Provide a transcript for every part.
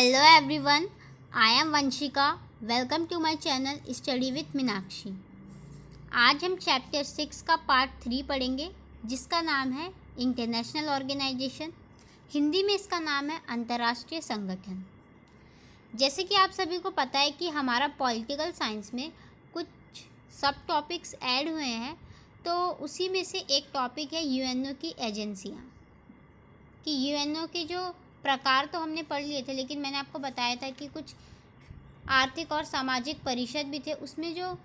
Hello everyone, I am Vanshika. Welcome to my channel Study with Meenakshi. आज हम chapter 6 का part 3 पढ़ेंगे जिसका नाम है इंटरनेशनल ऑर्गेनाइजेशन। हिंदी में इसका नाम है अंतर्राष्ट्रीय संगठन। जैसे कि आप सभी को पता है कि हमारा पॉलिटिकल साइंस में कुछ सब टॉपिक्स ऐड हुए हैं, तो उसी में से एक टॉपिक है यूएनओ की एजेंसियाँ। कि यूएनओ के जो प्रकार तो हमने पढ़ लिए थे, लेकिन मैंने आपको बताया था कि कुछ आर्थिक और सामाजिक परिषद भी थे, उसमें जो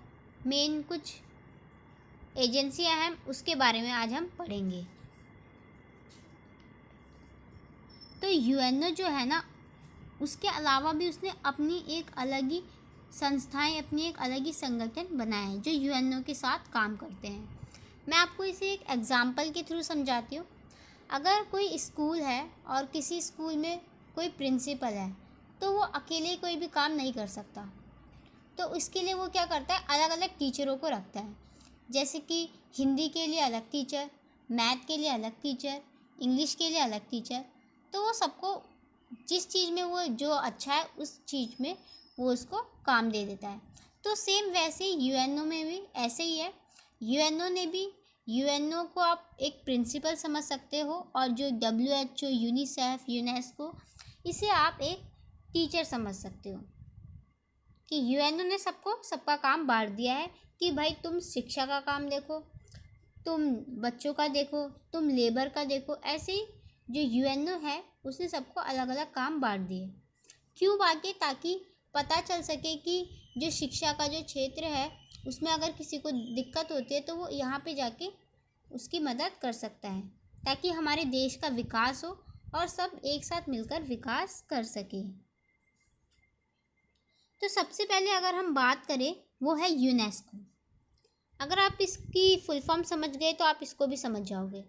मेन कुछ एजेंसियां हैं उसके बारे में आज हम पढ़ेंगे। तो यूएनओ जो है ना, उसके अलावा भी उसने अपनी एक अलग ही संस्थाएं, अपनी एक अलग ही संगठन बनाए हैं जो यूएनओ के साथ काम करते हैं। मैं आपको इसे एक एग्जाम्पल के थ्रू समझाती हूँ। अगर कोई स्कूल है और किसी स्कूल में कोई प्रिंसिपल है, तो वो अकेले कोई भी काम नहीं कर सकता। तो इसके लिए वो क्या करता है, अलग अलग टीचरों को रखता है। जैसे कि हिंदी के लिए अलग टीचर, मैथ के लिए अलग टीचर, इंग्लिश के लिए अलग टीचर। तो वो सबको जिस चीज़ में वो जो अच्छा है उस चीज़ में वो उसको काम दे देता है। तो सेम वैसे ही यूएनओ में भी ऐसे ही है। यूएनओ को आप एक प्रिंसिपल समझ सकते हो, और जो WHO, यूनिसेफ, यूनेस्को, इसे आप एक टीचर समझ सकते हो। कि यूएनओ ने सबका काम बांट दिया है कि भाई तुम शिक्षा का काम देखो, तुम बच्चों का देखो, तुम लेबर का देखो। ऐसे ही जो यूएनओ है उसने सबको अलग अलग काम बांट दिए। क्यों बांटे? ताकि पता चल सके कि जो शिक्षा का जो क्षेत्र है उसमें अगर किसी को दिक्कत होती है तो वो यहाँ पे जाके उसकी मदद कर सकता है, ताकि हमारे देश का विकास हो और सब एक साथ मिलकर विकास कर सके। तो सबसे पहले अगर हम बात करें वो है यूनेस्को। अगर आप इसकी फुल फॉर्म समझ गए तो आप इसको भी समझ जाओगे।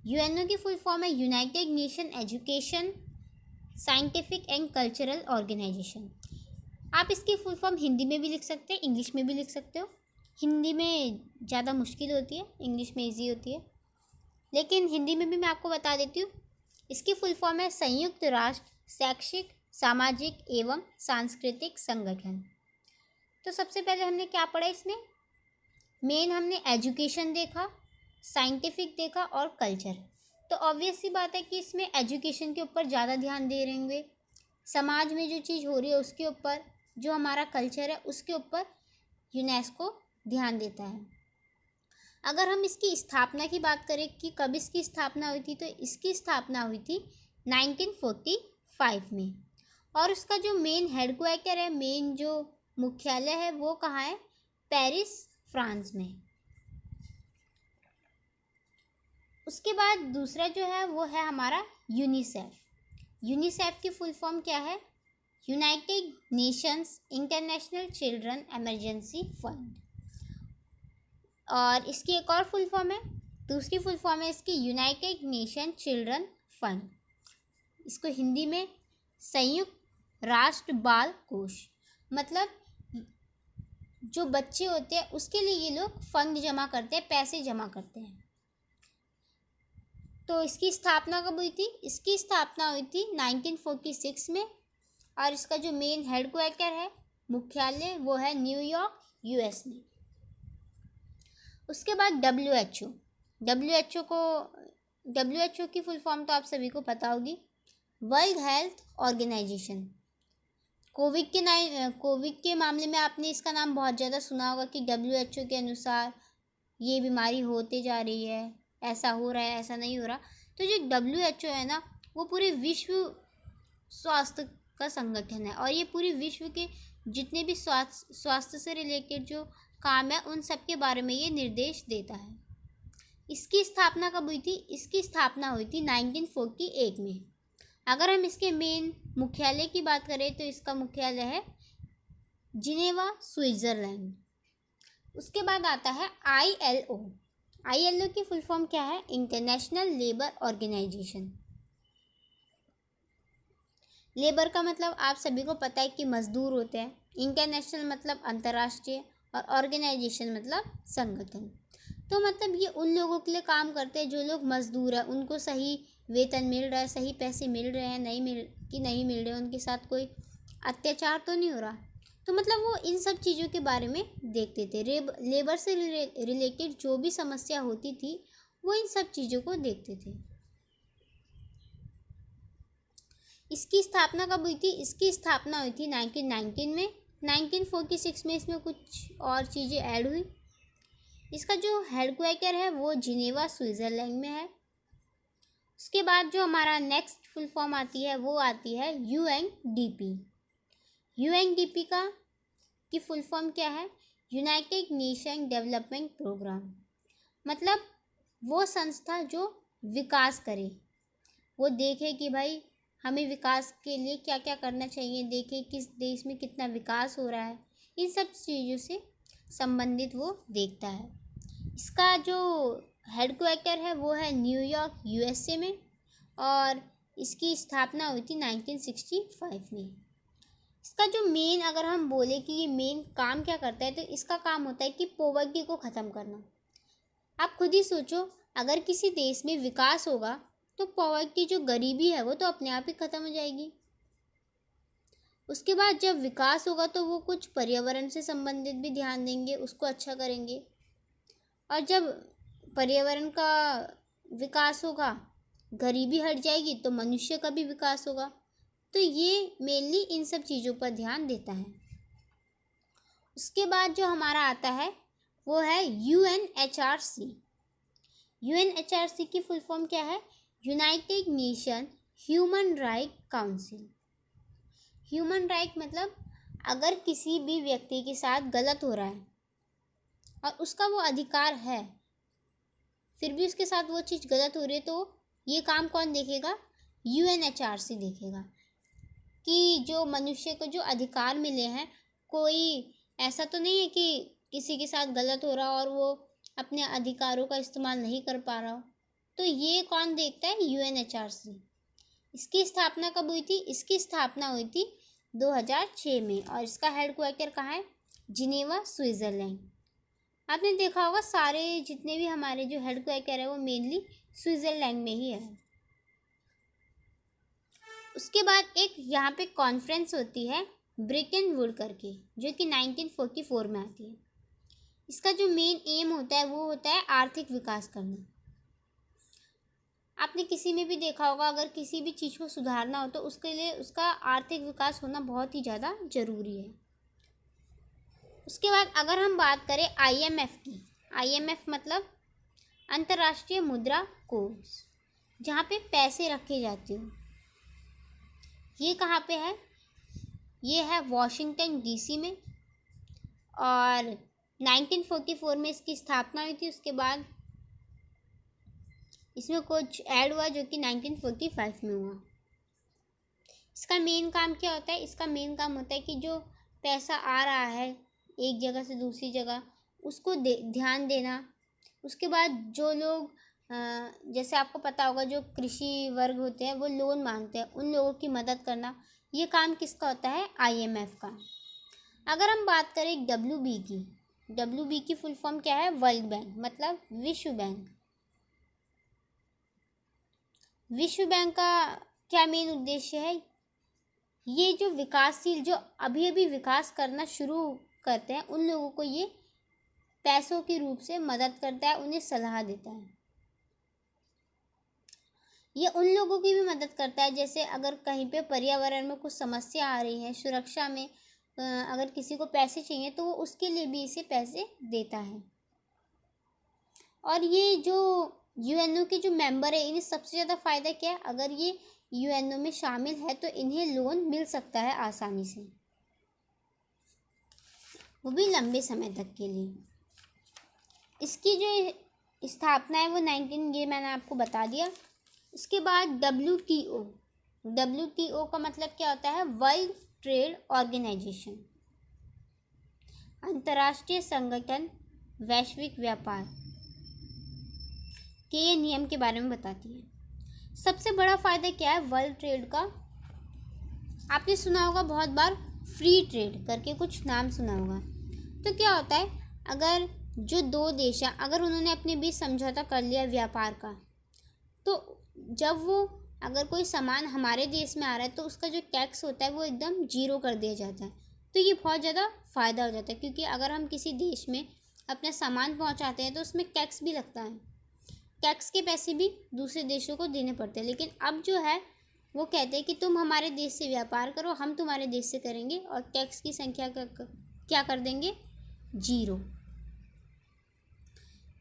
यूएनओ की फुल फॉर्म है united nation education, scientific and cultural organisation. आप इसकी फुल फॉर्म हिंदी में भी लिख सकते हैं, इंग्लिश में भी लिख सकते हो। हिंदी में ज़्यादा मुश्किल होती है, इंग्लिश में इजी होती है, लेकिन हिंदी में भी मैं आपको बता देती हूँ। इसकी फुल फॉर्म है संयुक्त राष्ट्र शैक्षिक, सामाजिक एवं सांस्कृतिक संगठन। तो सबसे पहले हमने क्या पढ़ा इसमें? मेन हमने एजुकेशन देखा, साइंटिफिक देखा और कल्चर। तो ऑब्वियस सी बात है कि इसमें एजुकेशन के ऊपर ज़्यादा ध्यान दे रहे होंगे, समाज में जो चीज़ हो रही है उसके ऊपर, जो हमारा कल्चर है उसके ऊपर यूनेस्को ध्यान देता है। अगर हम इसकी स्थापना की बात करें कि कब इसकी स्थापना हुई थी, तो इसकी स्थापना हुई थी 1945 में। और उसका जो मेन हेडक्वार्टर है, मेन जो मुख्यालय है, वो कहाँ है? पेरिस, फ्रांस में। उसके बाद दूसरा जो है वो है हमारा यूनिसेफ। यूनिसेफ की फुल फॉर्म क्या है? United Nations international children emergency fund. और इसकी एक और फुल फॉर्म है, दूसरी फुल फॉर्म है इसकी यूनाइटेड नेशन चिल्ड्रन फंड। इसको हिंदी में संयुक्त राष्ट्र बाल कोष। मतलब जो बच्चे होते हैं उसके लिए ये लोग फंड जमा करते हैं, पैसे जमा करते हैं। तो इसकी स्थापना कब हुई थी? इसकी स्थापना हुई थी 1946 में। और इसका जो मेन हेडक्वार्टर है, मुख्यालय, वो है न्यूयॉर्क, यूएस में। उसके बाद डब्ल्यूएचओ की फुल फॉर्म तो आप सभी को पता होगी, वर्ल्ड हेल्थ ऑर्गेनाइजेशन। कोविड के मामले में आपने इसका नाम बहुत ज़्यादा सुना होगा कि डब्ल्यूएचओ के अनुसार ये बीमारी होते जा रही है, ऐसा हो रहा है, ऐसा नहीं हो रहा। तो जो डब्ल्यूएचओ है ना, वो पूरे विश्व स्वास्थ्य का संगठन है, और ये पूरे विश्व के जितने भी स्वास्थ्य से रिलेटेड जो काम है उन सब के बारे में ये निर्देश देता है। इसकी स्थापना कब हुई थी? इसकी स्थापना हुई थी 1948 में। अगर हम इसके मेन मुख्यालय की बात करें तो इसका मुख्यालय है जिनेवा, स्विट्ज़रलैंड। उसके बाद आता है आईएलओ की फुल फॉर्म क्या है? International labour organisation. लेबर का मतलब आप सभी को पता है कि मजदूर होते हैं। इंटरनेशनल मतलब अंतर्राष्ट्रीय, और ऑर्गेनाइजेशन मतलब संगठन। तो मतलब ये उन लोगों के लिए काम करते हैं जो लोग मजदूर हैं, उनको सही वेतन मिल रहा है, सही पैसे मिल रहे हैं, नहीं मिल कि नहीं मिल रहे, उनके साथ कोई अत्याचार तो नहीं हो रहा। तो मतलब वो इन सब चीज़ों के बारे में देखते थे। लेबर से रिलेटेड जो भी समस्या होती थी वो इन सब चीज़ों को देखते थे। इसकी स्थापना कब हुई थी? इसकी स्थापना हुई थी 1919 में। 1946 में इसमें कुछ और चीज़ें ऐड हुई। इसका जो हेडक्वार्टर है वो जिनेवा स्विट्ज़रलैंड में है। उसके बाद जो हमारा नेक्स्ट फुल फॉर्म आती है वो आती है यूएनडीपी। यूएनडीपी की फुल फॉर्म क्या है? United nation development programme. मतलब वो संस्था जो विकास करे, वो देखे कि भाई हमें विकास के लिए क्या क्या करना चाहिए, देखे किस देश में कितना विकास हो रहा है, इन सब चीज़ों से संबंधित वो देखता है। इसका जो हेडक्वार्टर है वो है न्यूयॉर्क यूएसए में, और इसकी स्थापना हुई थी 1965 में। इसका जो मेन, अगर हम बोले कि ये मेन काम क्या करता है, तो इसका काम होता है कि पॉवर्टी को ख़त्म करना। आप खुद ही सोचो, अगर किसी देश में विकास होगा तो पॉवर्टी, जो गरीबी है, वो तो अपने आप ही ख़त्म हो जाएगी। उसके बाद जब विकास होगा तो वो कुछ पर्यावरण से संबंधित भी ध्यान देंगे, उसको अच्छा करेंगे। और जब पर्यावरण का विकास होगा, गरीबी हट जाएगी, तो मनुष्य का भी विकास होगा। तो ये मेनली इन सब चीज़ों पर ध्यान देता है। उसके बाद जो हमारा आता है वो है यूएनएचआरसी। यूएनएचआरसी की फुल फॉर्म क्या है? United nation human right council. Human right मतलब अगर किसी भी व्यक्ति के साथ गलत हो रहा है और उसका वो अधिकार है, फिर भी उसके साथ वो चीज़ गलत हो रही है, तो ये काम कौन देखेगा? यूएनएचआरसी देखेगा कि जो मनुष्य को जो अधिकार मिले हैं, कोई ऐसा तो नहीं है कि किसी के साथ गलत हो रहा और वो अपने अधिकारों का इस्तेमाल नहीं कर पा रहा हो। तो ये कौन देखता है? यूएनएचआरसी। इसकी स्थापना कब हुई थी? इसकी स्थापना हुई थी 2006 में, और इसका हेडक्वार्टर कहाँ है? Geneva Switzerland. आपने देखा होगा सारे जितने भी हमारे जो हेडक्वार्टर है वो मेनली स्विट्ज़रलैंड में ही है। उसके बाद एक यहाँ पे कॉन्फ्रेंस होती है ब्रेटन वुड करके, जो कि 1944 में आती है। इसका जो मेन एम होता है वो होता है आर्थिक विकास करना। आपने किसी में भी देखा होगा, अगर किसी भी चीज़ को सुधारना हो तो उसके लिए उसका आर्थिक विकास होना बहुत ही ज़्यादा ज़रूरी है। उसके बाद अगर हम बात करें आईएमएफ की, आईएमएफ मतलब अंतर्राष्ट्रीय मुद्रा कोष, जहाँ पे पैसे रखे जाते हो। ये कहाँ पे है? ये है वॉशिंगटन डीसी में, और 1944 में इसकी स्थापना हुई थी। उसके बाद इसमें कुछ ऐड हुआ जो कि 1945 में हुआ। इसका मेन काम क्या होता है? इसका मेन काम होता है कि जो पैसा आ रहा है एक जगह से दूसरी जगह, उसको ध्यान देना। उसके बाद जो लोग जैसे आपको पता होगा, जो कृषि वर्ग होते हैं वो लोन मांगते हैं, उन लोगों की मदद करना, ये काम किसका होता है? आईएमएफ का। अगर हम बात करें डब्ल्यूबी की, डब्ल्यूबी की फुल फॉर्म क्या है? वर्ल्ड बैंक, मतलब विश्व बैंक। विश्व बैंक का क्या मेन उद्देश्य है? ये जो विकासशील, जो अभी अभी विकास करना शुरू करते हैं, उन लोगों को ये पैसों के रूप से मदद करता है, उन्हें सलाह देता है। ये उन लोगों की भी मदद करता है, जैसे अगर कहीं पे पर्यावरण में कुछ समस्या आ रही है, सुरक्षा में अगर किसी को पैसे चाहिए तो वो उसके लिए भी इसे पैसे देता है। और ये जो यूएनओ के जो मेंबर है, इन्हें सबसे ज़्यादा फ़ायदा क्या है? अगर ये यूएनओ में शामिल है तो इन्हें लोन मिल सकता है आसानी से, वो भी लंबे समय तक के लिए। इसकी जो स्थापना है वो 19, ये मैंने आपको बता दिया। इसके बाद डब्ल्यूटीओ। डब्ल्यूटीओ का मतलब क्या होता है? वर्ल्ड ट्रेड ऑर्गेनाइजेशन, अंतर्राष्ट्रीय संगठन वैश्विक व्यापार के ये नियम के बारे में बताती है। सबसे बड़ा फ़ायदा क्या है वर्ल्ड ट्रेड का? आपने सुना होगा बहुत बार फ्री ट्रेड करके, कुछ नाम सुना होगा। तो क्या होता है, अगर जो दो देश हैं, अगर उन्होंने अपने बीच समझौता कर लिया व्यापार का, तो जब वो अगर कोई सामान हमारे देश में आ रहा है तो उसका जो टैक्स होता है वो एकदम जीरो कर दिया जाता है। तो ये बहुत ज़्यादा फ़ायदा हो जाता है, क्योंकि अगर हम किसी देश में अपना सामान पहुंचाते हैं तो उसमें टैक्स भी लगता है। टैक्स के पैसे भी दूसरे देशों को देने पड़ते हैं। लेकिन अब जो है वो कहते हैं कि तुम हमारे देश से व्यापार करो, हम तुम्हारे देश से करेंगे, और टैक्स की संख्या का क्या कर देंगे, जीरो।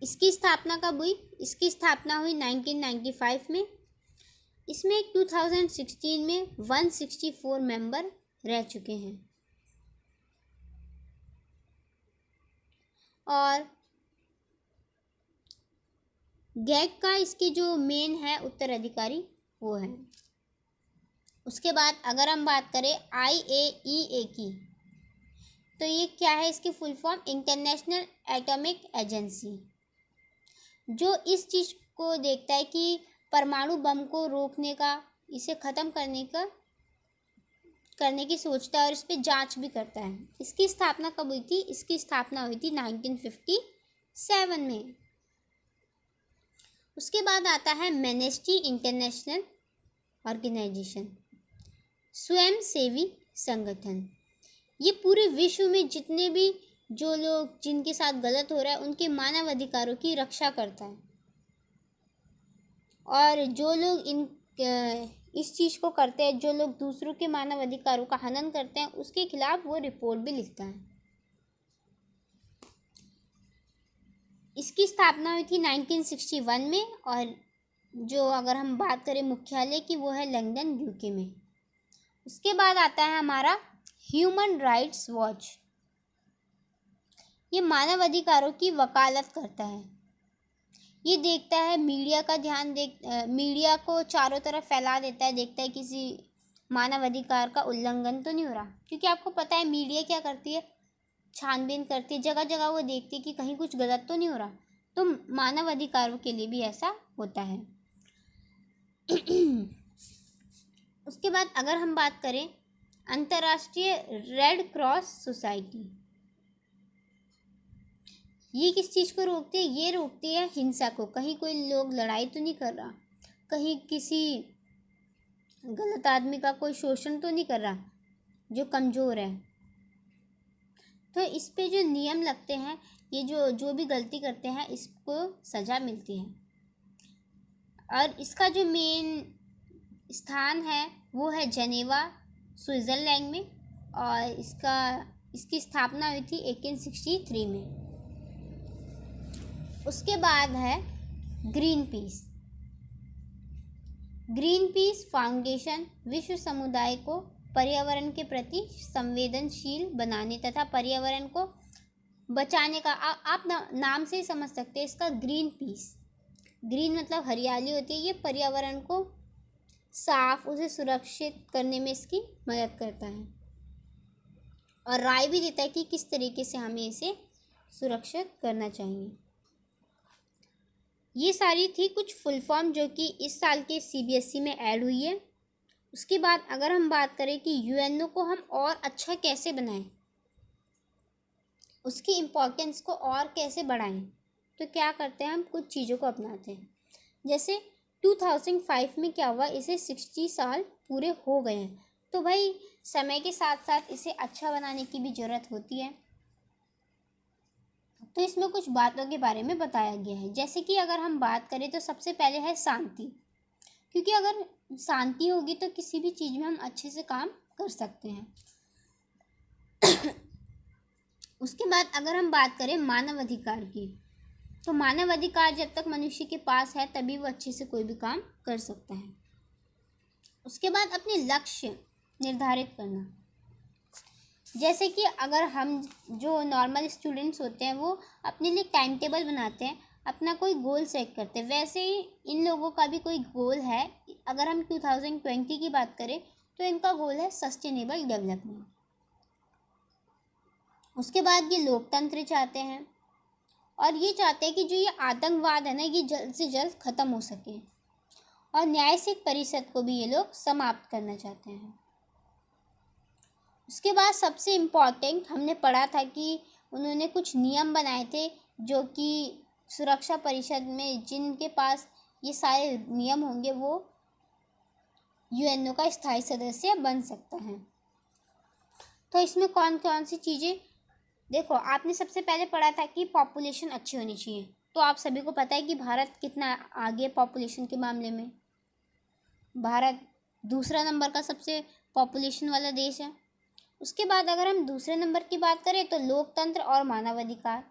इसकी स्थापना कब हुई? इसकी स्थापना हुई 1995 में। इसमें 2016 में 164 मेंबर रह चुके हैं। और गैग का इसके जो मेन है उत्तराधिकारी वो है। उसके बाद अगर हम बात करें IAEA की, तो ये क्या है? इसकी full form international atomic agency, जो इस चीज़ को देखता है कि परमाणु बम को रोकने का, इसे ख़त्म करने की सोचता है और इस पर जांच भी करता है। इसकी स्थापना कब हुई थी? इसकी स्थापना हुई थी 1957 में। उसके बाद आता है एमनेस्टी इंटरनेशनल ऑर्गेनाइजेशन, स्वयंसेवी संगठन। ये पूरे विश्व में जितने भी जो लोग जिनके साथ गलत हो रहा है उनके मानव अधिकारों की रक्षा करता है, और जो लोग इस चीज़ को करते हैं, जो लोग दूसरों के मानव अधिकारों का हनन करते हैं, उसके खिलाफ वो रिपोर्ट भी लिखता है। इसकी स्थापना हुई थी 1961 में, और जो अगर हम बात करें मुख्यालय की, वो है लंदन UK में। उसके बाद आता है हमारा ह्यूमन राइट्स वॉच। ये मानव अधिकारों की वकालत करता है। ये देखता है, मीडिया का ध्यान मीडिया को चारों तरफ फैला देता है, देखता है किसी मानव अधिकार का उल्लंघन तो नहीं हो रहा, क्योंकि आपको पता है मीडिया क्या करती है, छानबीन करती है, जगह जगह वो देखती है कि कहीं कुछ गलत तो नहीं हो रहा। तो मानव अधिकारों के लिए भी ऐसा होता है। उसके बाद अगर हम बात करें अंतर्राष्ट्रीय रेड क्रॉस सोसाइटी, ये किस चीज़ को रोकती है? ये रोकती है हिंसा को। कहीं कोई लोग लड़ाई तो नहीं कर रहा, कहीं किसी गलत आदमी का कोई शोषण तो नहीं कर रहा जो कमज़ोर है। तो इस पे जो नियम लगते हैं, ये जो भी गलती करते हैं इसको सज़ा मिलती है। और इसका जो मेन स्थान है वो है जेनेवा, स्विट्ज़रलैंड में, और इसकी स्थापना हुई थी 1863 में। उसके बाद है ग्रीन पीस फाउंडेशन विश्व समुदाय को पर्यावरण के प्रति संवेदनशील बनाने तथा पर्यावरण को बचाने का, आप नाम से ही समझ सकते हैं इसका ग्रीन पीस। ग्रीन मतलब हरियाली होती है। ये पर्यावरण को साफ, उसे सुरक्षित करने में इसकी मदद करता है, और राय भी देता है कि किस तरीके से हमें इसे सुरक्षित करना चाहिए। ये सारी थी कुछ फुल फॉर्म जो कि इस साल के CBSE में ऐड हुई है। उसके बाद अगर हम बात करें कि UNO को हम और अच्छा कैसे बनाएं, उसकी इम्पोर्टेंस को और कैसे बढ़ाएं, तो क्या करते हैं, हम कुछ चीज़ों को अपनाते हैं। जैसे 2005 में क्या हुआ, इसे 60 साल पूरे हो गए हैं। तो भाई समय के साथ साथ इसे अच्छा बनाने की भी ज़रूरत होती है। तो इसमें कुछ बातों के बारे में बताया गया है। जैसे कि अगर हम बात करें तो सबसे पहले है शांति, क्योंकि अगर शांति होगी तो किसी भी चीज़ में हम अच्छे से काम कर सकते हैं। उसके बाद अगर हम बात करें मानव अधिकार की, तो मानव अधिकार जब तक मनुष्य के पास है तभी वो अच्छे से कोई भी काम कर सकता है। उसके बाद अपने लक्ष्य निर्धारित करना, जैसे कि अगर हम जो नॉर्मल स्टूडेंट्स होते हैं वो अपने लिए टाइम टेबल बनाते हैं, अपना कोई गोल सेट करते हैं, वैसे ही इन लोगों का भी कोई गोल है। अगर हम 2020 की बात करें तो इनका गोल है सस्टेनेबल डेवलपमेंट। उसके बाद ये लोकतंत्र चाहते हैं, और ये चाहते हैं कि जो ये आतंकवाद है ना, ये जल्द से जल्द ख़त्म हो सके, और न्यायिक परिषद को भी ये लोग समाप्त करना चाहते हैं। उसके बाद सबसे इम्पॉर्टेंट हमने पढ़ा था कि उन्होंने कुछ नियम बनाए थे, जो कि सुरक्षा परिषद में जिनके पास ये सारे नियम होंगे वो यूएनओ का स्थायी सदस्य बन सकता है। तो इसमें कौन कौन सी चीज़ें, देखो आपने सबसे पहले पढ़ा था कि पॉपुलेशन अच्छी होनी चाहिए। तो आप सभी को पता है कि भारत कितना आगे पॉपुलेशन के मामले में। भारत दूसरा नंबर का सबसे पॉपुलेशन वाला देश है। उसके बाद अगर हम दूसरे नंबर की बात करें तो लोकतंत्र और मानवाधिकार।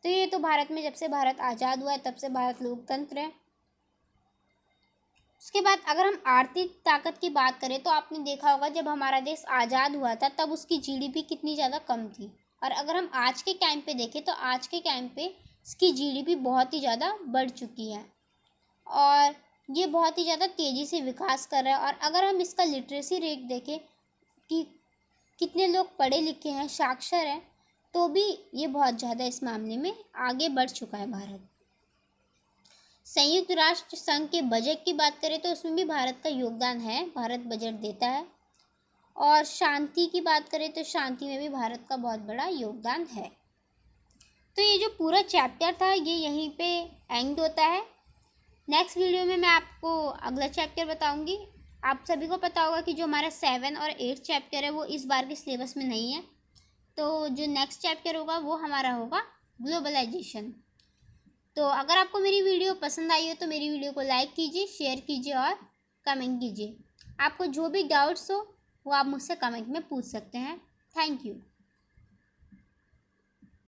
तो ये तो भारत में जब से भारत आज़ाद हुआ है तब से भारत लोकतंत्र है। उसके बाद अगर हम आर्थिक ताकत की बात करें तो आपने देखा होगा जब हमारा देश आज़ाद हुआ था तब उसकी जीडीपी कितनी ज़्यादा कम थी। और अगर हम आज के टाइम पे देखें तो आज के टाइम पे इसकी जीडीपी बहुत ही ज़्यादा बढ़ चुकी है और ये बहुत ही ज़्यादा तेज़ी से विकास कर रहा है। और अगर हम इसका लिटरेसी रेट देखें कि कितने लोग पढ़े लिखे हैं, साक्षर हैं, तो भी ये बहुत ज़्यादा इस मामले में आगे बढ़ चुका है भारत। संयुक्त राष्ट्र संघ के बजट की बात करें तो उसमें भी भारत का योगदान है, भारत बजट देता है। और शांति की बात करें तो शांति में भी भारत का बहुत बड़ा योगदान है। तो ये जो पूरा चैप्टर था ये यहीं पे एंड होता है। नेक्स्ट वीडियो में मैं आपको अगला चैप्टर बताऊंगी। आप सभी को पता होगा कि जो हमारा 7 और 8 चैप्टर है वो इस बार के सिलेबस में नहीं है। तो जो नेक्स्ट चैप्टर होगा वो हमारा होगा ग्लोबलाइजेशन। तो अगर आपको मेरी वीडियो पसंद आई हो तो मेरी वीडियो को लाइक कीजिए, शेयर कीजिए और कमेंट कीजिए। आपको जो भी डाउट्स हो वो आप मुझसे कमेंट में पूछ सकते हैं। Thank you.